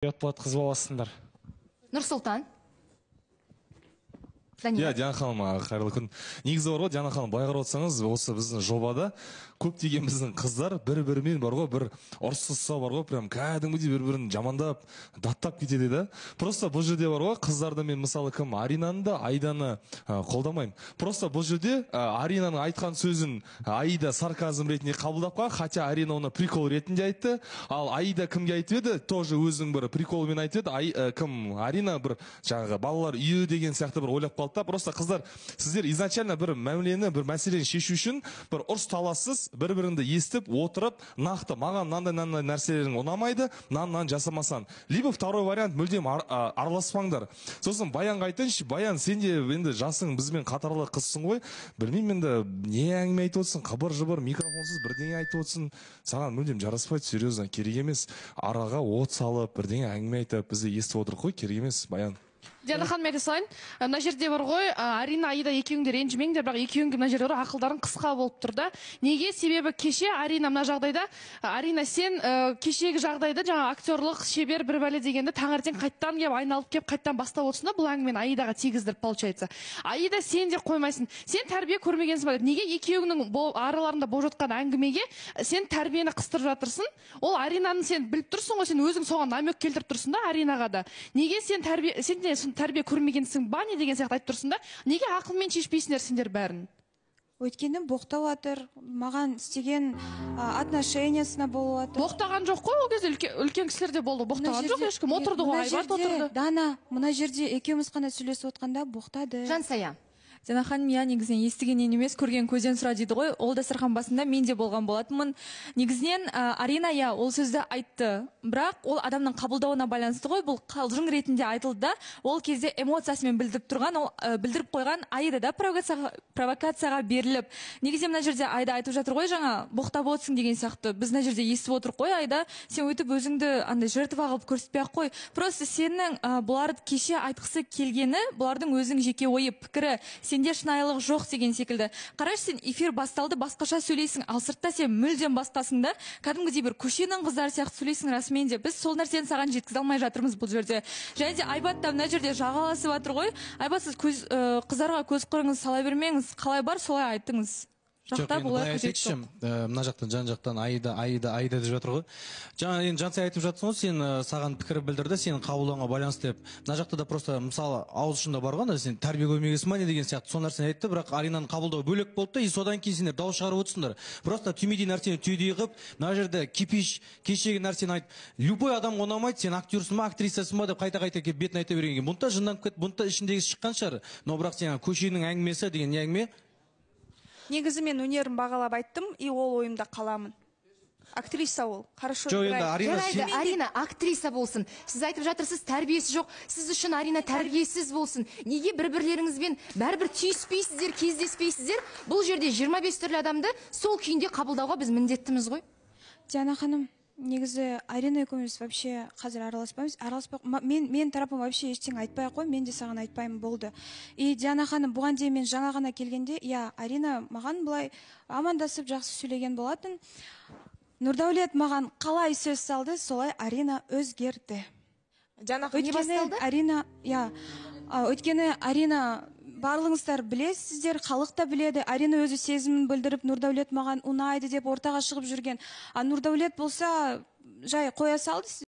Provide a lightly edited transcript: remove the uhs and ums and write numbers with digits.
Ұят қыз баласындар. Нұрсұлтан. Иә, Диана ханым, қайырлы күн. Негізі бар ғой, Диана ханым, былай қарап отырсаңыз, осы біздің жобада көптеген біздің қыздар бір-бірімен бар ғой, бір ұрсысса бар ғой, прям кәдімгідей бір-бірін жамандап, даттап кетеді да. Просто бұл жерде бар ғой, қыздарды мен мысалы кім Аринаны да, Айданы қолдамаймын. Просто бұл жерде Аринаның айтқан сөзін Аида сарказм ретінде қабылдап қалған, хотя Арина оны прикол ретінде айтты, ал Аида кімге айтып еді, тоже өзінің бір приколымен айтып еді, кім Арина бір жаңағы балалар үйі деген сияқты бір ойлап қалды. Просто қыздар, сіздер изначально бір мәмілені, бір мәселені шешу үшін бір ұрыс талассыз, бір-біріңді естіп, отырып, нақты, маған мынандай нәрселерің ұнамайды, мынаны жасамасан. Либо второй вариант, мүлдем араласпаңдар. Сосын Баянға айтайыншы, Баян, сен де енді жасың бізбен қатарлы қызсың ғой. Білмеймін енді не әңгіме айтып отырсың, қыбыр-жыбыр, микрофонсыз бірдеңе айтып отырсың. Саған мүлдем жараспайды, серьезно, керек емес. Араға от салып, бірдеңе әңгіме айтып, бізді естіп отырық қой, керек емес, Баян. Диана ханым, айта салайын, мына жерде бар ғой, Арина, Аида екеуіңдер ренжімеңдер, бірақ екеуіңге мына жерде ақылдарың қысқа болып тұр да. Неге? Себебі кеше Арина мына жағдайда, Арина сен кешегі жағдайда жаңа актерлық шебер бір бәле дегенді таңертең қайттан келіп айналып келіп қайттан бастап отырсың да, бұл әңгімені Аидаға тигіздіріп получается. Аида сен де қоймайсың. Сен тәрбие көрмегенсің ба? Неге екеуіңнің араларында болып жатқан әңгімеге сен тәрбиені қыстырып жатырсың? Ол Аринаны сен біліп тұрсың ғой, сен өзің соған намек келтіріп тұрсың да Аринаға да. Неге сен тәрбие көрмегенсің ба не деген сияқты айтып тұрсың да, неге ақылмен шешпейсіңдер сендер бәрін? Өйткені боқтап жатыр, маған істеген отношениясына болып жатыр. Боқтаған жоқ қой, ол кезде үлкен кісілер де болды, боқтаған жоқ, ешкім отырды ғой, Айбат отырды. Дана, мына жерде екеуміз қана сөйлесіп отқанда боқтады. Жансая. Диана ханым, я негізінен естігеннен емес, көрген көзден сұра дейді ғой. Ол дастархан басында мен де болған болатынмын. Негізінен Арина ол сөзді айтты, бірақ ол адамның қабылдауына байланысты ғой, бұл қалжың ретінде айтылды да, ол кезде эмоциясымен білдіріп тұрған, ол білдіріп қойған Аида да провокацияға беріліп. Негізінен мына жерде Айда айтып жатыр ғой, жаңа боқтап отырсың деген сияқты. Біз мына жерде естіп отырық қой, Айда, сен өйтіп өзіңді андай жертва қылып көрсетпей ақ қой. Просто сенің бұларды кеше айтқысы келгені, бұлардың өзің жеке ойы, пікірі, сенде шынайылық жоқ деген секілді. Қарашы, сен эфир басталды, басқаша сөйлейсің, ал сыртта сен мүлдем басқасың да, кәдімгідей бір көшенің қыздары сияқты сөйлейсің. Расымен де біз сол нәрсені саған жеткізе алмай жатырмыз бұл жерде. Және де Айбат та мына жерде жағаласып жатыр ғой. Айбат, сіз қыздарға көз қырыңыз сала бермеңіз, қалай бар солай айтыңыз. Мына жақтан, жан жақтан Аида деп жатыр ғой. Жаңа енді Жансай айтып жатсың ғой, сен саған пікір білдірді, сен қабылдауға байланысты деп. Мына жақта да просто мысалы ауыз ұшында бар ғой, сен тәрбие көрмегенсің ба не деген сияқты сол нәрсені айтты, бірақ Аринаның қабылдауы бөлек болды да, и содан кейін сендер дауыс шығарып отырсыңдар. Просто түймедей нәрсені түйдей қылып, мына жерде кипиш, кешегі нәрсені айт. Любой адам ұнамайды, сен актерсың ба, актрисасың ба деп қайта-қайта келіп бетін айта бергенге. Бұнда жынданып кетті, бұнда ішіндегі шыққан шығар. Но бірақ сен көшенің әңгімесі деген не әңгіме? Негізі мен өнерін бағалап айттым, и ол ойымда қаламын. Актриса ол. Хорошо играет. Арина актриса болсын. Сіз айтып жатырсыз, тәрбиесі жоқ. Сіз үшін Арина тәрбиесіз болсын. Неге бір-бірлеріңізбен бәрібір түйіспейсіздер, кездеспейсіздер? Бұл жерде 25 түрлі адамды сол күйінде қабылдауға біз міндеттіміз ғой. Диана ханым, негізі Арина екеуміз вообще қазір араласпаймыз. Мен тарапым вообще ештеңе айтпай қой, мен де саған айтпаймын, болды. И Диана ханым, бұған дейін мен жаңа ғана келгенде, Арина маған былай амандасып жақсы сөйлеген болатын. Нұрдаулет маған қалай сөз салды, солай Арина өзгерді. Не басталды? Өйткені Арина, барлығыңыздар білесіздер, халық та біледі, Арина өзі сезімін білдіріп, Нұрдаулет маған ұнайды деп ортаға шығып жүрген. А Нұрдаулет болса жай қоя салды.